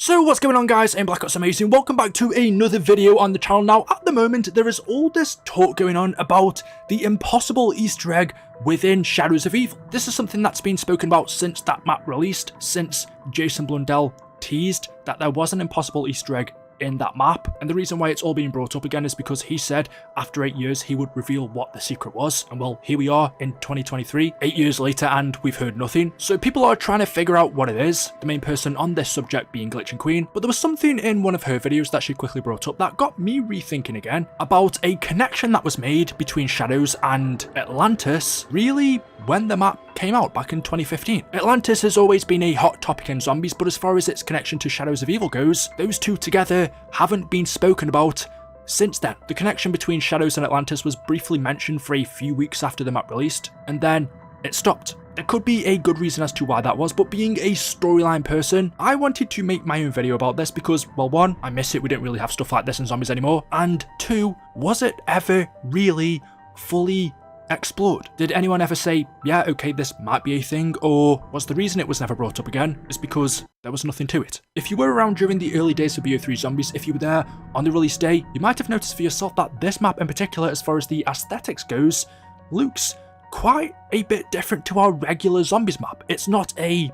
So what's going on, guys? I'm Black Ops Amazing. Welcome back to another video on the channel. Now, at the moment, there is all this talk going on about the impossible Easter egg within Shadows of Evil. This is something that's been spoken about since that map released, since Jason Blundell teased that there was an impossible Easter egg in that map, and the reason why it's all being brought up again is because he said after 8 years he would reveal what the secret was, and well, here we are in 2023, 8 years later, and we've heard nothing. So people are trying to figure out what it is, the main person on this subject being Glitching Queen, but there was something in one of her videos that she quickly brought up that got me rethinking again about a connection that was made between Shadows and Atlantis, really, when the map came out back in 2015. Atlantis has always been a hot topic in zombies, but as far as its connection to Shadows of Evil goes, those two together haven't been spoken about since then. The connection between Shadows and Atlantis was briefly mentioned for a few weeks after the map released, and then it stopped. There could be a good reason as to why that was, but being a storyline person, I wanted to make my own video about this because, well, one, I miss it, we don't really have stuff like this in zombies anymore, and two, was it ever really fully explored? Did anyone ever say, yeah, okay, this might be a thing, or was the reason it was never brought up again is because there was nothing to it? If you were around during the early days of BO3 Zombies, if you were there on the release day, you might have noticed for yourself that this map in particular, as far as the aesthetics goes, looks quite a bit different to our regular zombies map. It's not a,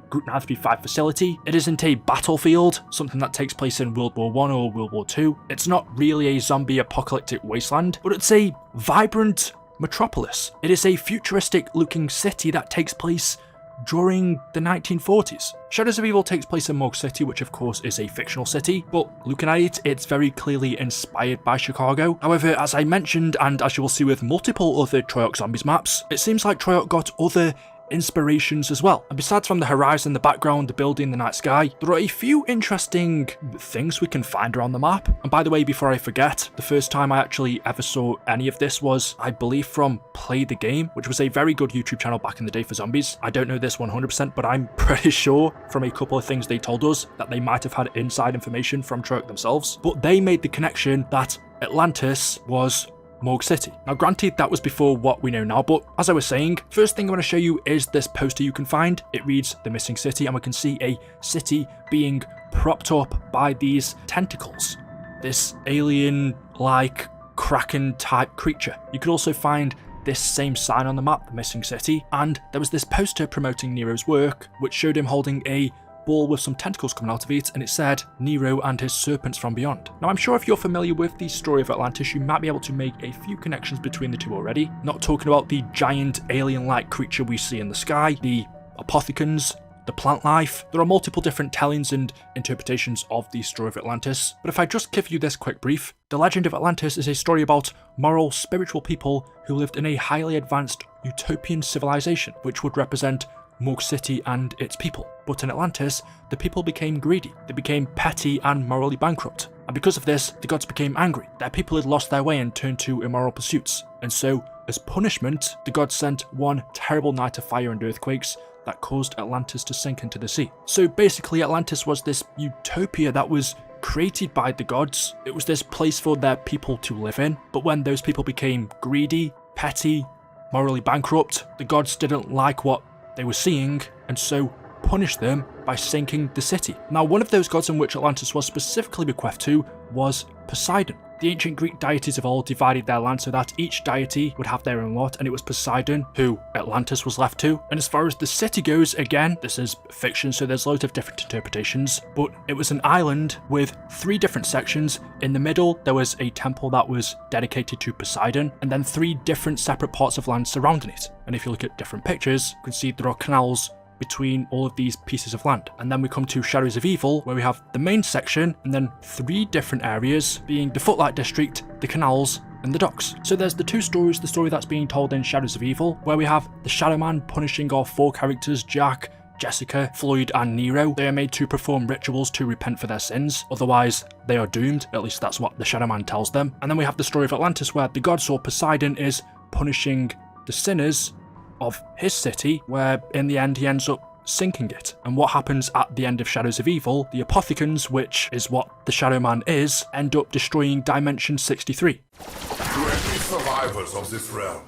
Group 935 facility. It isn't a battlefield, something that takes place in World War I or World War II. It's not really a zombie apocalyptic wasteland, but it's a vibrant metropolis. It is a futuristic looking city that takes place during the 1940s. Shadows of Evil takes place in Morgue City, which of course is a fictional city, but looking at it, it's very clearly inspired by Chicago. However, as I mentioned, and as you will see with multiple other Treyarch Zombies maps, it seems like Treyarch got other inspirations as well. And besides from the horizon, the background, the building, the night sky, there are a few interesting things we can find around the map. And by the way, before I forget, the first time I actually ever saw any of this was, I believe, from Play the Game, which was a very good YouTube channel back in the day for zombies. I don't know this 100%, but I'm pretty sure from a couple of things they told us that they might have had inside information from Treyarch themselves, but they made the connection that Atlantis was Morgue City. Now granted, that was before what we know now, but as I was saying, first thing I want to show you is this poster you can find. It reads The Missing City, and we can see a city being propped up by these tentacles, this alien-like kraken-type creature. You could also find this same sign on the map, The Missing City, and there was this poster promoting Nero's work, which showed him holding a ball with some tentacles coming out of it, and it said Nero and his serpents from beyond. Now I'm sure if you're familiar with the story of Atlantis, you might be able to make a few connections between the two already. Not talking about the giant alien-like creature we see in the sky, the apothecans, the plant life. There are multiple different tellings and interpretations of the story of Atlantis, but if I just give you this quick brief, the legend of Atlantis is a story about moral, spiritual people who lived in a highly advanced utopian civilization, which would represent Morgue City and its people. But in Atlantis, the people became greedy, they became petty and morally bankrupt, and because of this, the gods became angry. Their people had lost their way and turned to immoral pursuits, and so, as punishment, the gods sent one terrible night of fire and earthquakes that caused Atlantis to sink into the sea. So basically, Atlantis was this utopia that was created by the gods. It was this place for their people to live in, but when those people became greedy, petty, morally bankrupt, the gods didn't like what they were seeing, and so punished them by sinking the city. Now, one of those gods in which Atlantis was specifically bequeathed to was Poseidon. The ancient Greek deities of old divided their land so that each deity would have their own lot, and it was Poseidon who Atlantis was left to. And as far as the city goes, again, this is fiction, so there's loads of different interpretations, but it was an island with 3 different sections. In the middle, there was a temple that was dedicated to Poseidon, and then 3 different separate parts of land surrounding it. And if you look at different pictures, you can see there are canals between all of these pieces of land. And then we come to Shadows of Evil, where we have the main section and then 3 different areas, being the Footlight District, the canals, and the docks. So there's the 2 stories, the story that's being told in Shadows of Evil, where we have the Shadow Man punishing our 4 characters, Jack, Jessica, Floyd, and Nero. They are made to perform rituals to repent for their sins, otherwise they are doomed, at least that's what the Shadow Man tells them. And then we have the story of Atlantis, where the gods or Poseidon is punishing the sinners of his city, where in the end he ends up sinking it. And what happens at the end of Shadows of Evil, the Apothecans, which is what the Shadow Man is, end up destroying Dimension 63. To any survivors of this realm,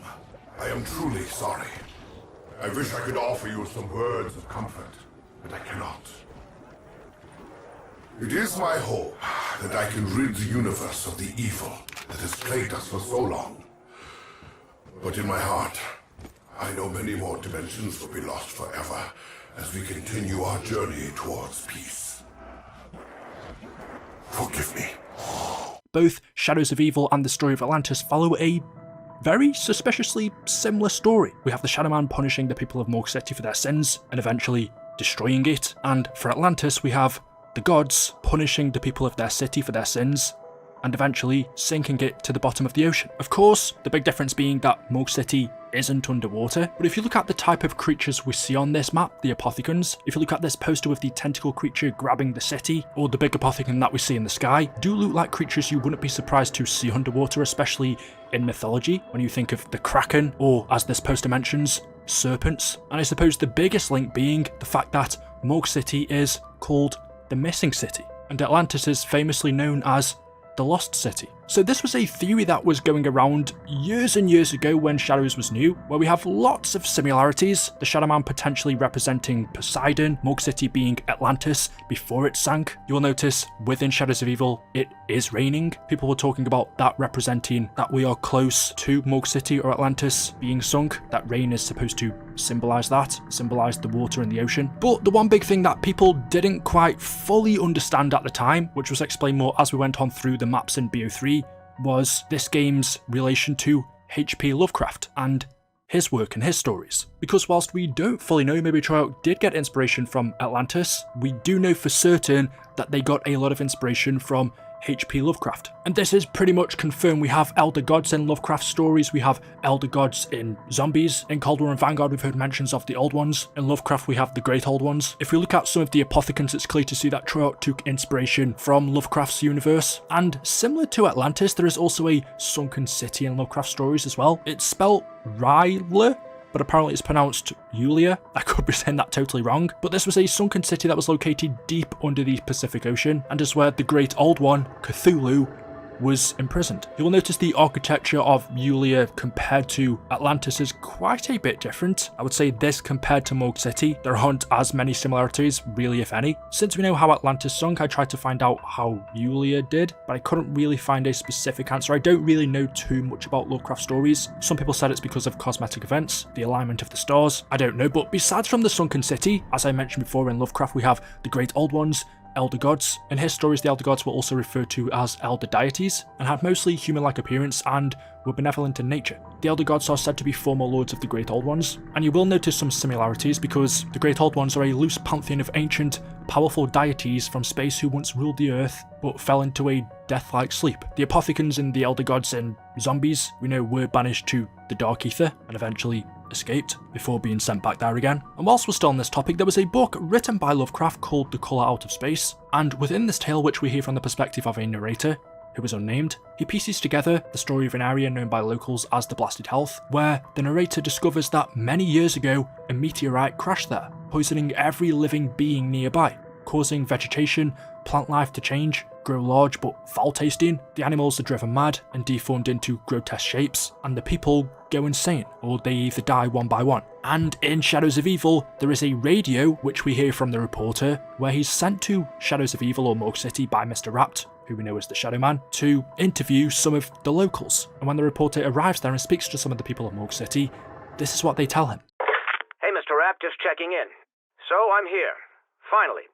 I am truly sorry. I wish I could offer you some words of comfort, but I cannot. It is my hope that I can rid the universe of the evil that has plagued us for so long. But in my heart, I know many more dimensions will be lost forever as we continue our journey towards peace. Forgive me. Both Shadows of Evil and the story of Atlantis follow a very suspiciously similar story. We have the Shadow Man punishing the people of Morg City for their sins and eventually destroying it. And for Atlantis, we have the gods punishing the people of their city for their sins and eventually sinking it to the bottom of the ocean. Of course, the big difference being that Morg City isn't underwater, but if you look at the type of creatures we see on this map, the Apothicons, if you look at this poster with the tentacle creature grabbing the city, or the big Apothicon that we see in the sky, do look like creatures you wouldn't be surprised to see underwater, especially in mythology, when you think of the Kraken, or as this poster mentions, serpents. And I suppose the biggest link being the fact that Morg City is called the Missing City, and Atlantis is famously known as the Lost City. So this was a theory that was going around years and years ago when Shadows was new, where we have lots of similarities, the Shadow Man potentially representing Poseidon, Morg City being Atlantis before it sank. You will notice within Shadows of Evil it is raining. People were talking about that representing that we are close to Morg City or Atlantis being sunk. That rain is supposed to symbolize that, symbolize the water in the ocean. But the one big thing that people didn't quite fully understand at the time, which was explained more as we went on through the maps in BO3, was this game's relation to H.P. Lovecraft and his work and his stories. Because whilst we don't fully know, maybe Treyarch did get inspiration from Atlantis, we do know for certain that they got a lot of inspiration from H.P. Lovecraft. And this is pretty much confirmed. We have elder gods in Lovecraft stories, we have elder gods in zombies. In Cold War and Vanguard we've heard mentions of the old ones. In Lovecraft we have the great old ones. If we look at some of the Apothicons, it's clear to see that Treyarch took inspiration from Lovecraft's universe. And similar to Atlantis, there is also a sunken city in Lovecraft stories as well. It's spelled R'lyeh, but apparently it's pronounced Yulia. I could be saying that totally wrong. But this was a sunken city that was located deep under the Pacific Ocean, and is where the Great Old One, Cthulhu, was imprisoned. You will notice the architecture of Yulia compared to Atlantis is quite a bit different. I would say this compared to Morg City, there aren't as many similarities, really if any. Since we know how Atlantis sunk, I tried to find out how Yulia did, but I couldn't really find a specific answer. I don't really know too much about Lovecraft stories. Some people said it's because of cosmetic events, the alignment of the stars, I don't know, but besides from the sunken city, as I mentioned before in Lovecraft, we have the Great Old Ones, elder gods. In his stories, the elder gods were also referred to as elder deities and had mostly human-like appearance and were benevolent in nature. The elder gods are said to be former lords of the Great Old Ones, and you will notice some similarities because the Great Old Ones are a loose pantheon of ancient, powerful deities from space who once ruled the earth but fell into a death-like sleep. The Apothicons and the elder gods and zombies we know were banished to the Dark Ether and eventually escaped before being sent back there again. And whilst we're still on this topic, there was a book written by Lovecraft called The Colour Out of Space, and within this tale, which we hear from the perspective of a narrator who is unnamed, he pieces together the story of an area known by locals as the Blasted Heath, where the narrator discovers that many years ago a meteorite crashed there, poisoning every living being nearby, causing vegetation, plant life to change, grow large but foul tasting, the animals are driven mad and deformed into grotesque shapes, and the people go insane, or they either die one by one. And in Shadows of Evil, there is a radio, which we hear from the reporter, where he's sent to Shadows of Evil or Morg City by Mr. Rapt, who we know as the Shadow Man, to interview some of the locals. And when the reporter arrives there and speaks to some of the people of Morg City, this is what they tell him. Hey, Mr. Rapt, just checking in. So I'm here, finally.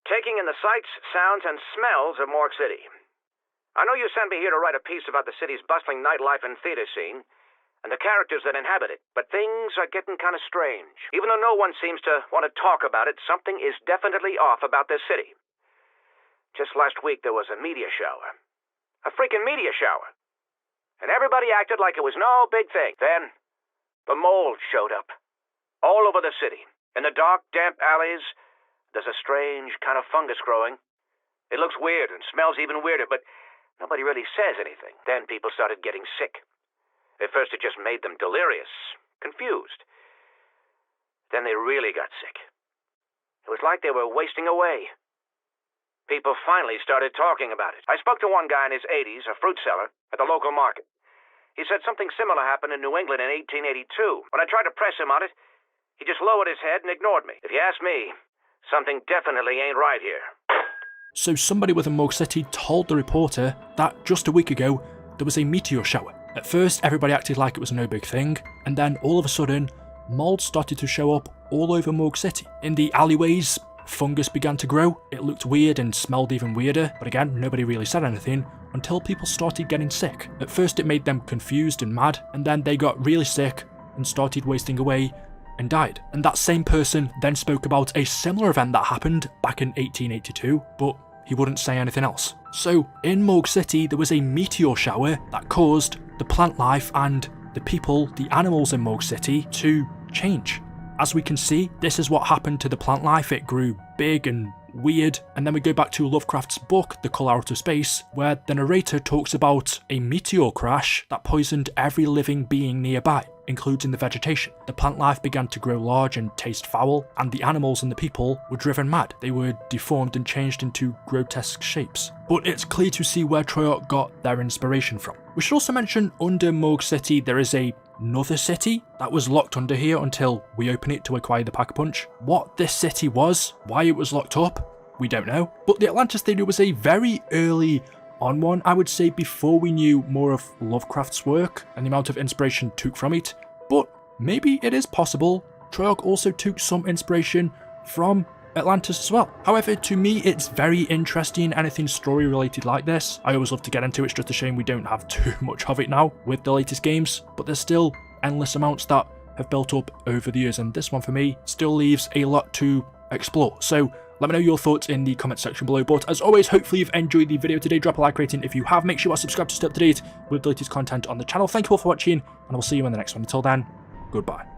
Taking in the sights, sounds, and smells of Morg City. I know you sent me here to write a piece about the city's bustling nightlife and theater scene, and the characters that inhabit it, but things are getting kind of strange. Even though no one seems to want to talk about it, something is definitely off about this city. Just last week there was a meteor shower. A freaking meteor shower. And everybody acted like it was no big thing. Then, the mold showed up. All over the city. In the dark, damp alleys, there's a strange kind of fungus growing. It looks weird and smells even weirder, but nobody really says anything. Then people started getting sick. At first it just made them delirious, confused. Then they really got sick. It was like they were wasting away. People finally started talking about it. I spoke to one guy in his 80s, a fruit seller, at the local market. He said something similar happened in New England in 1882. When I tried to press him on it, he just lowered his head and ignored me. If you ask me, something definitely ain't right here. So somebody within Morgue City told the reporter that just a week ago there was a meteor shower. At first everybody acted like it was no big thing, and then all of a sudden mold started to show up all over Morgue City. In the alleyways, fungus began to grow. It looked weird and smelled even weirder, but again, nobody really said anything until people started getting sick. At first it made them confused and mad, and then they got really sick and started wasting away and died. And that same person then spoke about a similar event that happened back in 1882, but he wouldn't say anything else. So in Morgue City there was a meteor shower that caused the plant life and the people, the animals in Morgue City to change. As we can see, this is what happened to the plant life. It grew big and weird, and then we go back to Lovecraft's book, The Colour Out of Space, where the narrator talks about a meteor crash that poisoned every living being nearby, including the vegetation. The plant life began to grow large and taste foul, and the animals and the people were driven mad. They were deformed and changed into grotesque shapes. But it's clear to see where Treyarch got their inspiration from. We should also mention under Morgue City there is another city that was locked under here until we open it to acquire the Pack-a-Punch. What this city was, why it was locked up, we don't know. But the Atlantis Theory was a very early on one, I would say, before we knew more of Lovecraft's work and the amount of inspiration took from it. But maybe it is possible Treyarch also took some inspiration from Atlantis as well. However, to me it's very interesting, anything story related like this. I always love to get into it. It's just a shame we don't have too much of it now with the latest games, but there's still endless amounts that have built up over the years, and this one for me still leaves a lot to explore. So let me know your thoughts in the comment section below, but as always, hopefully you've enjoyed the video today. Drop a like rating if you have. Make sure you are subscribed to stay up to date with the latest content on the channel. Thank you all for watching, and I'll see you in the next one. Until then, goodbye.